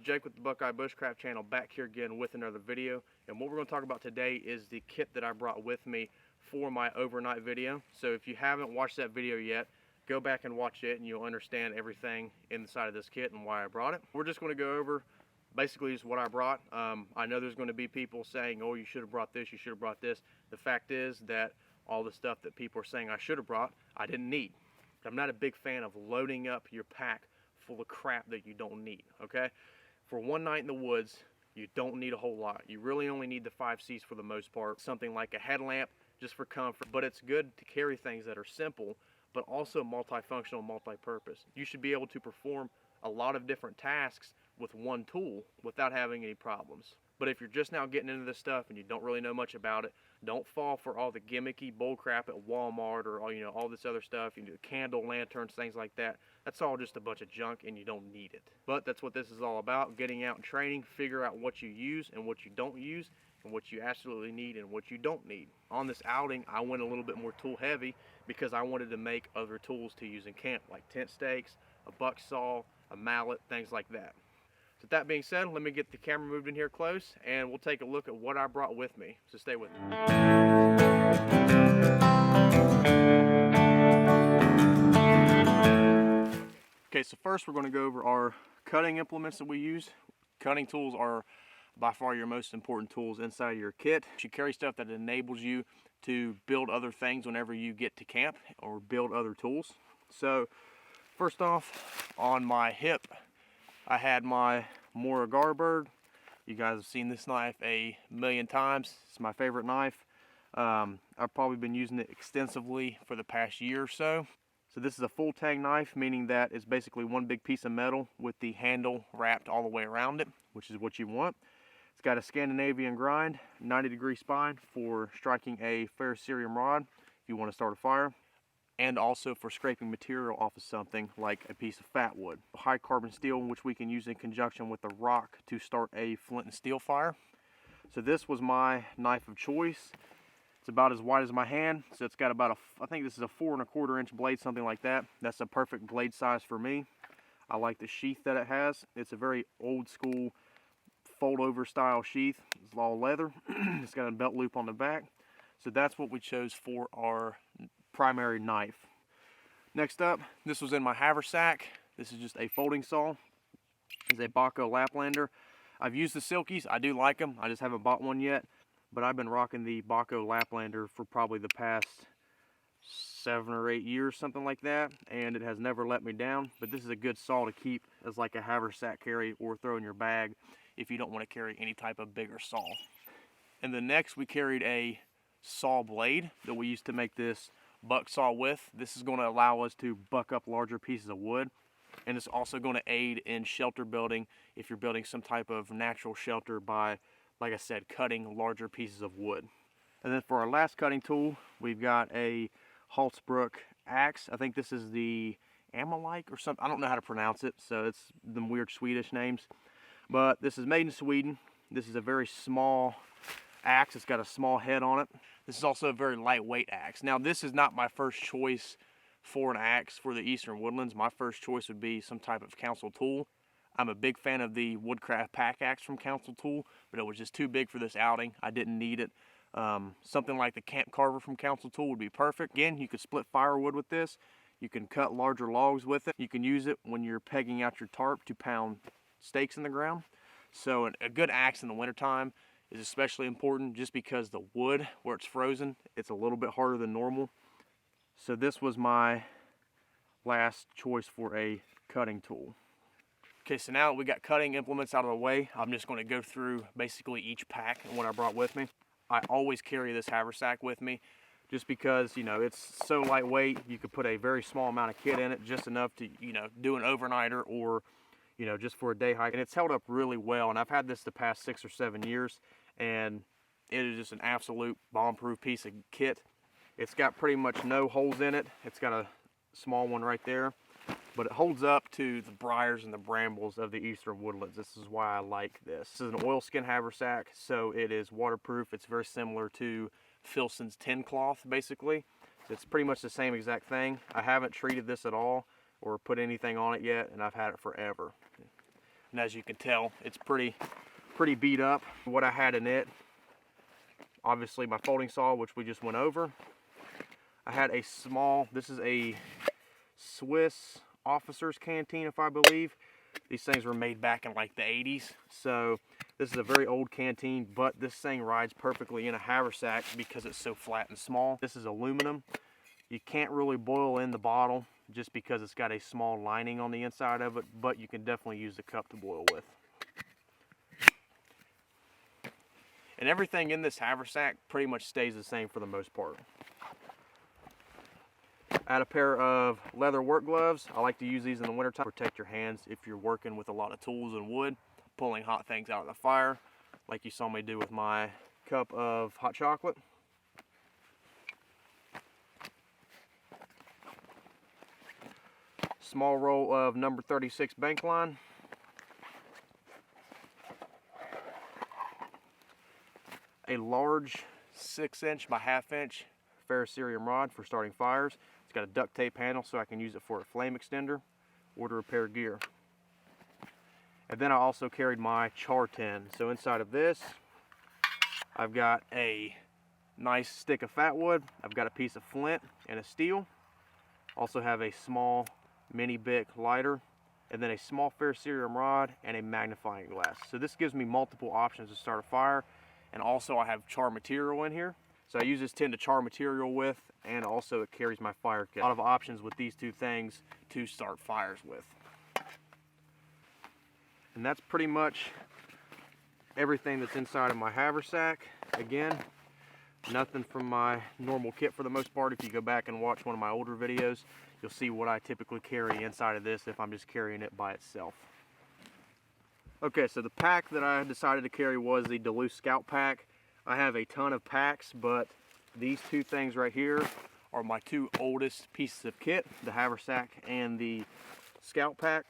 Jake with the Buckeye Bushcraft channel back here again with another video, and what we're going to talk about today is the kit that I brought with me for my overnight video. So if you haven't watched that video yet, go back and watch it and you'll understand everything inside of this kit and why I brought it. We're just going to go over basically just what I brought. I know there's going to be people saying, oh, you should have brought this, you should have brought this. The fact is that all the stuff that people are saying I should have brought, I didn't need. I'm not a big fan of loading up your pack full of crap that you don't need, okay? For one night in the woods, you don't need a whole lot. You really only need the 5 C's for the most part. Something like a headlamp just for comfort, but it's good to carry things that are simple, but also multifunctional, multi-purpose. You should be able to perform a lot of different tasks with one tool without having any problems. But if you're just now getting into this stuff and you don't really know much about it, don't fall for all the gimmicky bull crap at Walmart or all this other stuff. You can do candle lanterns, things like that. That's all just a bunch of junk and you don't need it. But that's what this is all about, getting out and training, figure out what you use and what you don't use, and what you absolutely need and what you don't need. On this outing, I went a little bit more tool heavy because I wanted to make other tools to use in camp, like tent stakes, a buck saw, a mallet, things like that. So with that being said, let me get the camera moved in here close and we'll take a look at what I brought with me. So stay with me. Okay, so first we're going to go over our cutting implements that we use. Cutting tools are by far your most important tools inside of your kit. You carry stuff that enables you to build other things whenever you get to camp or build other tools. So first off, on my hip, I had my Mora Garbird. You guys have seen this knife a million times. It's my favorite knife. I've probably been using it extensively for the past year or so. So this is a full tang knife, meaning that it's basically one big piece of metal with the handle wrapped all the way around it, which is what you want. It's got a Scandinavian grind, 90-degree spine for striking a ferrocerium rod if you want to start a fire, and also for scraping material off of something like a piece of fat wood. High carbon steel, which we can use in conjunction with a rock to start a flint and steel fire. So this was my knife of choice. It's about as wide as my hand, so it's got about I think this is a 4 1/4 inch blade, something like that. That's a perfect blade size for me. I like the sheath that it has. It's a very old school fold over style sheath. It's all leather. It's got a belt loop on the back. So that's what we chose for our primary knife. Next up, this was in my Haversack. This is just a folding saw. It's a Baco Laplander. I've used the Silkies. I do like them. I just haven't bought one yet. But I've been rocking the Baco Laplander for probably the past 7 or 8 years, something like that, and it has never let me down. But this is a good saw to keep as like a Haversack carry or throw in your bag if you don't want to carry any type of bigger saw. And then next we carried a saw blade that we used to make this buck saw with. This is going to allow us to buck up larger pieces of wood, and it's also going to aid in shelter building if you're building some type of natural shelter by, like I said, cutting larger pieces of wood. And then for our last cutting tool, we've got a Halsbrook axe. I think this is the Amalike or something. I don't know how to pronounce it, so it's them weird Swedish names. But this is made in Sweden. This is a very small axe. It's got a small head on it. This is also a very lightweight axe. Now, this is not my first choice for an axe for the Eastern Woodlands. My first choice would be some type of council tool. I'm a big fan of the Woodcraft pack axe from Council Tool, but it was just too big for this outing. I didn't need it. Something like the Camp Carver from Council Tool would be perfect. Again, you could split firewood with this. You can cut larger logs with it. You can use it when you're pegging out your tarp to pound stakes in the ground. So a good axe in the wintertime is especially important just because the wood, where it's frozen, it's a little bit harder than normal. So this was my last choice for a cutting tool. Okay, so now we got cutting implements out of the way, I'm just going to go through basically each pack and what I brought with me. I always carry this Haversack with me just because, it's so lightweight. You could put a very small amount of kit in it, just enough to, do an overnighter or, just for a day hike. And it's held up really well, and I've had this the past 6 or 7 years, and it is just an absolute bomb-proof piece of kit. It's got pretty much no holes in it. It's got a small one right there, but it holds up to the briars and the brambles of the Eastern Woodlands. This is why I like this. This is an oilskin Haversack, so it is waterproof. It's very similar to Filson's tin cloth, basically. It's pretty much the same exact thing. I haven't treated this at all or put anything on it yet, and I've had it forever. and as you can tell, it's pretty beat up. What I had in it, obviously my folding saw, which we just went over. I had a small, this is a Swiss officer's canteen, if I believe. These things were made back in like the 80s, so this is a very old canteen, but this thing rides perfectly in a haversack because it's so flat and small. This is aluminum. You can't really boil in the bottle just because it's got a small lining on the inside of it, but you can definitely use the cup to boil with. And everything in this haversack pretty much stays the same for the most part. Add a pair of leather work gloves. I like to use these in the wintertime to protect your hands if you're working with a lot of tools and wood, pulling hot things out of the fire, like you saw me do with my cup of hot chocolate. Small roll of number 36 bank line. A large 6" by 1/2" ferrocerium rod for starting fires. It's got a duct tape handle so I can use it for a flame extender or to repair gear. And then I also carried my char tin. So inside of this, I've got a nice stick of fat wood. I've got a piece of flint and a steel. Also have a small mini Bic lighter, and then a small ferrocerium rod and a magnifying glass. So this gives me multiple options to start a fire. And also I have char material in here. So I use this tin to char material with, and also it carries my fire kit. A lot of options with these two things to start fires with. And that's pretty much everything that's inside of my haversack. Again, nothing from my normal kit for the most part. If you go back and watch one of my older videos, you'll see what I typically carry inside of this if I'm just carrying it by itself. Okay, so the pack that I decided to carry was the Duluth Scout Pack. I have a ton of packs, but these two things right here are my two oldest pieces of kit, the Haversack and the Scout Pack.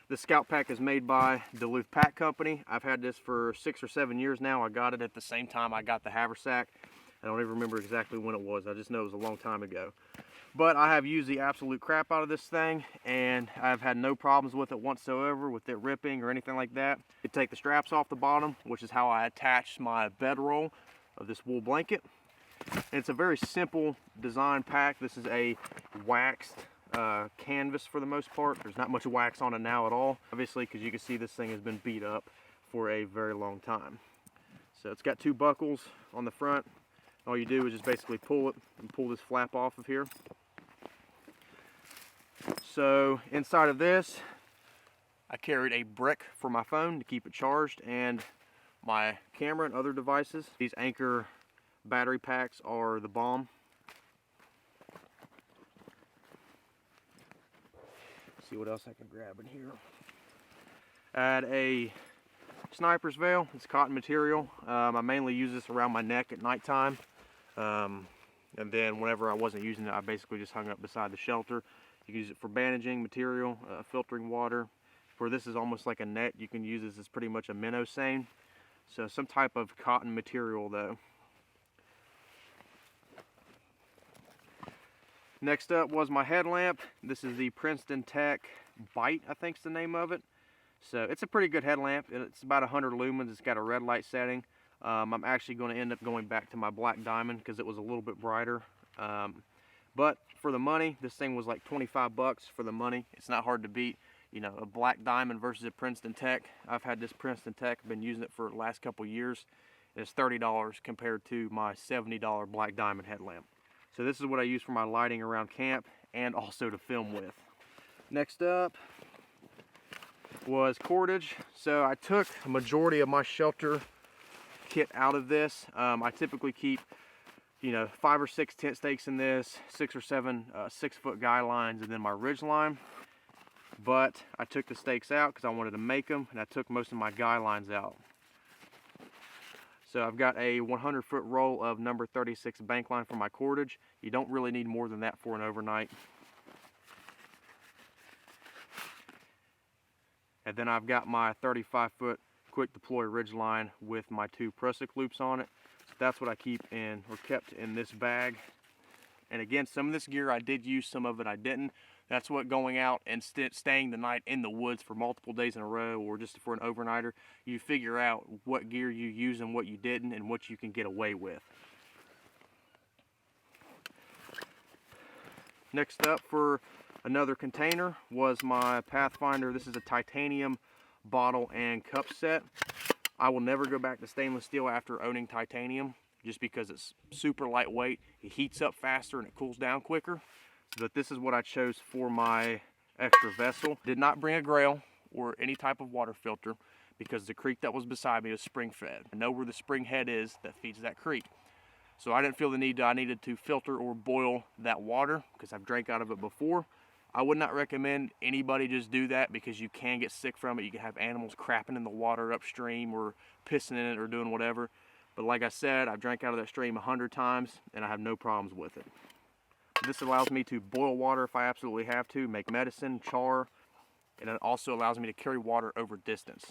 The Scout Pack is made by Duluth Pack Company. I've had this for 6 or 7 years now. I got it at the same time I got the Haversack. I don't even remember exactly when it was. I just know it was a long time ago. But I have used the absolute crap out of this thing, and I've had no problems with it whatsoever, with it ripping or anything like that. You take the straps off the bottom, which is how I attach my bedroll of this wool blanket. And it's a very simple design pack. This is a waxed canvas for the most part. There's not much wax on it now at all, obviously, because you can see this thing has been beat up for a very long time. So it's got 2 buckles on the front. All you do is just basically pull it and pull this flap off of here. So inside of this, I carried a brick for my phone to keep it charged and my camera and other devices. These Anchor battery packs are the bomb. Let's see what else I can grab in here. Add a sniper's veil. It's cotton material. I mainly use this around my neck at nighttime. And then whenever I wasn't using it, I basically just hung up beside the shelter. You can use it for bandaging material, filtering water. For this is almost like a net. You can use this as pretty much a minnow seine. So some type of cotton material though. Next up was my headlamp. This is the Princeton Tech Bite, I think is the name of it. So it's a pretty good headlamp. It's about 100 lumens. It's got a red light setting. I'm actually going to end up going back to my black diamond because it was a little bit brighter. But for the money, this thing was like 25 bucks for the money. It's not hard to beat, you know, a black diamond versus a Princeton Tech. I've had this Princeton Tech, been using it for the last couple years. And it's $30 compared to my $70 black diamond headlamp. So this is what I use for my lighting around camp and also to film with. Next up was cordage. So I took a majority of my shelter kit out of this. I typically keep, you know, 5 or 6 tent stakes in this, 6 or 7 6-foot guy lines, and then my ridge line. But I took the stakes out because I wanted to make them, and I took most of my guy lines out. So I've got a 100-foot roll of number 36 bank line for my cordage. You don't really need more than that for an overnight. And then I've got my 35-foot quick deploy ridge line with my 2 prusik loops on it. So that's what I keep in, or kept in this bag. And again, some of this gear I did use, some of it I didn't. That's what going out and staying the night in the woods for multiple days in a row, or just for an overnighter, you figure out what gear you use and what you didn't, and what you can get away with. Next up for another container was my Pathfinder. This is a titanium bottle and cup set. I will never go back to stainless steel after owning titanium, just because it's super lightweight, it heats up faster, and it cools down quicker. But this is what I chose for my extra vessel. Did not bring a grail or any type of water filter, because the creek that was beside me was spring fed. I know where the spring head is that feeds that creek. So I didn't feel the need I needed to filter or boil that water, because I've drank out of it before. I would not recommend anybody just do that, because you can get sick from it. You can have animals crapping in the water upstream or pissing in it or doing whatever. But like I said, I've drank out of that stream 100 times and I have no problems with it. This allows me to boil water if I absolutely have to, make medicine, char, and it also allows me to carry water over distance.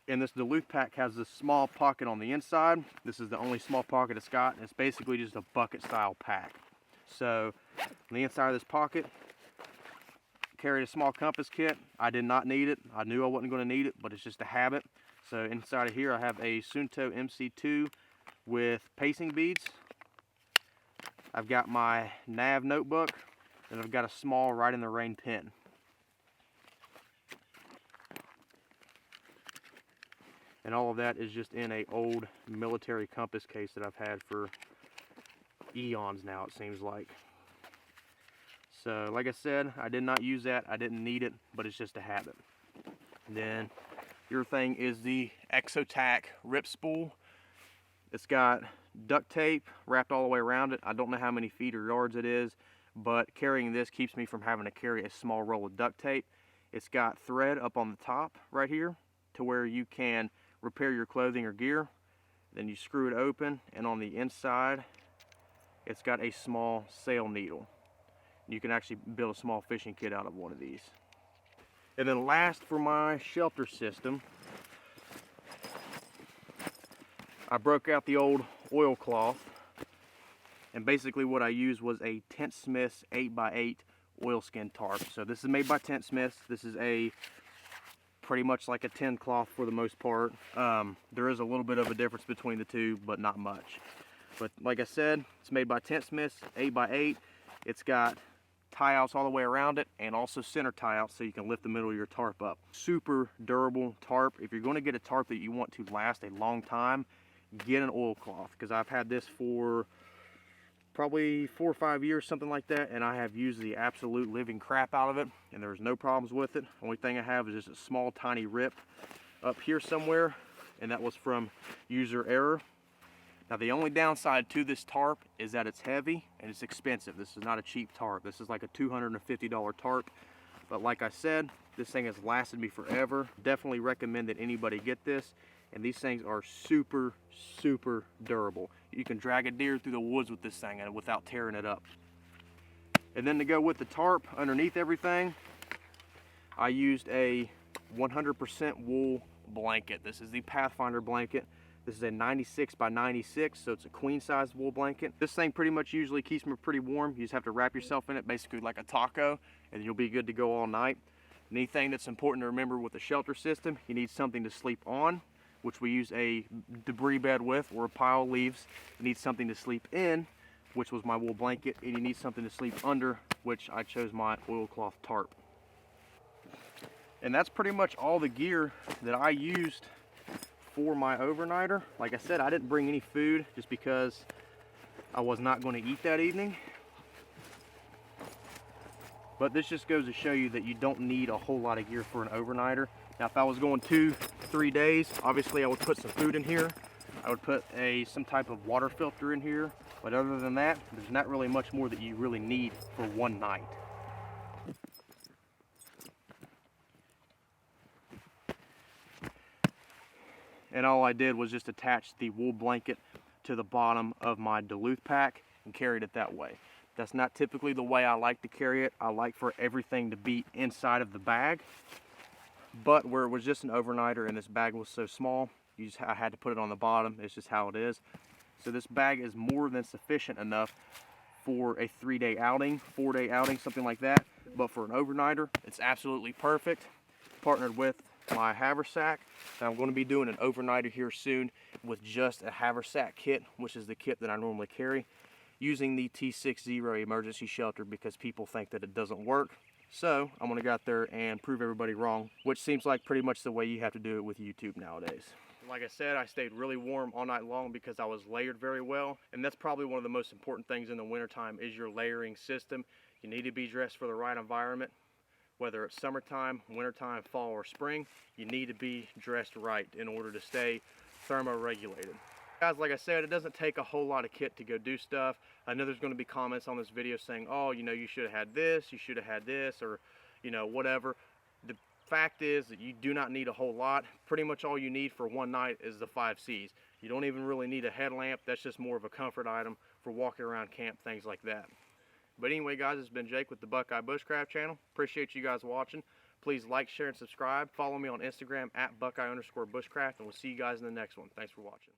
And this Duluth pack has this small pocket on the inside. This is the only small pocket it's got, and it's basically just a bucket style pack. So on the inside of this pocket, carried a small compass kit. I did not need it. I knew I wasn't going to need it, but it's just a habit. So inside of here I have a Sunto MC2 with pacing beads. I've got my nav notebook, and I've got a small Ride in the Rain pen. And all of that is just in a old military compass case that I've had for eons now, it seems like. So like I said, I did not use that. I didn't need it, but it's just a habit. And then your thing is the Exotac rip spool. It's got duct tape wrapped all the way around it. I don't know how many feet or yards it is, but carrying this keeps me from having to carry a small roll of duct tape. It's got thread up on the top right here to where you can repair your clothing or gear. Then you screw it open, and on the inside it's got a small sail needle. You can actually build a small fishing kit out of one of these. And then last, for my shelter system, I broke out the old oilcloth, and basically what I used was a Tent Smith's 8x8 oilskin tarp. So this is made by Tent Smith's. This is a pretty much like a 10 cloth for the most part. There is a little bit of a difference between the two, but not much. But like I said, it's made by Tent Smith's, 8x8. It's got tie outs all the way around it, and also center tie outs so you can lift the middle of your tarp up. Super durable tarp. If you're going to get a tarp that you want to last a long time, get an oilcloth, because I've had this for probably 4 or 5 years, something like that, and I have used the absolute living crap out of it, and there's no problems with it. Only thing I have is just a small tiny rip up here somewhere, and that was from user error. Now the only downside to this tarp is that it's heavy and it's expensive. This is not a cheap tarp. This is like a $250 tarp. But like I said, this thing has lasted me forever. Definitely recommend that anybody get this. And these things are super, super durable. You can drag a deer through the woods with this thing and without tearing it up. And then to go with the tarp underneath everything, I used a 100% wool blanket. This is the Pathfinder blanket. This is a 96 by 96, so it's a queen size wool blanket. This thing pretty much usually keeps me pretty warm. You just have to wrap yourself in it basically like a taco, and you'll be good to go all night. Anything that's important to remember with the shelter system, you need something to sleep on, which we use a debris bed with, or a pile of leaves. You need something to sleep in, which was my wool blanket, and you need something to sleep under, which I chose my oilcloth tarp. And that's pretty much all the gear that I used for my overnighter. Like I said, I didn't bring any food just because I was not going to eat that evening. But this just goes to show you that you don't need a whole lot of gear for an overnighter. Now if I was going 2-3 days, obviously I would put some food in here. I would put some type of water filter in here. But other than that, there's not really much more that you really need for one night. And all I did was just attach the wool blanket to the bottom of my Duluth pack and carried it that way. That's not typically the way I like to carry it. I like for everything to be inside of the bag. But where it was just an overnighter and this bag was so small, I had to put it on the bottom. It's just how it is. So this bag is more than sufficient enough for a 3-day outing, 4-day outing, something like that. But for an overnighter, it's absolutely perfect. Partnered with my Haversack. And I'm going to be doing an overnighter here soon with just a Haversack kit, which is the kit that I normally carry, using the T60 emergency shelter because people think that it doesn't work. So I'm going to go out there and prove everybody wrong, which seems like pretty much the way you have to do it with YouTube nowadays. Like I said, I stayed really warm all night long because I was layered very well, and that's probably one of the most important things in the wintertime is your layering system. You need to be dressed for the right environment, whether it's summertime, wintertime, fall, or spring. You need to be dressed right in order to stay thermoregulated. Guys, like I said, it doesn't take a whole lot of kit to go do stuff. I know there's going to be comments on this video saying, oh, you know, you should have had this, you should have had this, or, you know, whatever. The fact is that you do not need a whole lot. Pretty much all you need for one night is the 5 C's. You don't even really need a headlamp. That's just more of a comfort item for walking around camp, things like that. But anyway, guys, it's been Jake with the Buckeye Bushcraft channel. Appreciate you guys watching. Please like, share, and subscribe. Follow me on Instagram at Buckeye_Bushcraft, and we'll see you guys in the next one. Thanks for watching.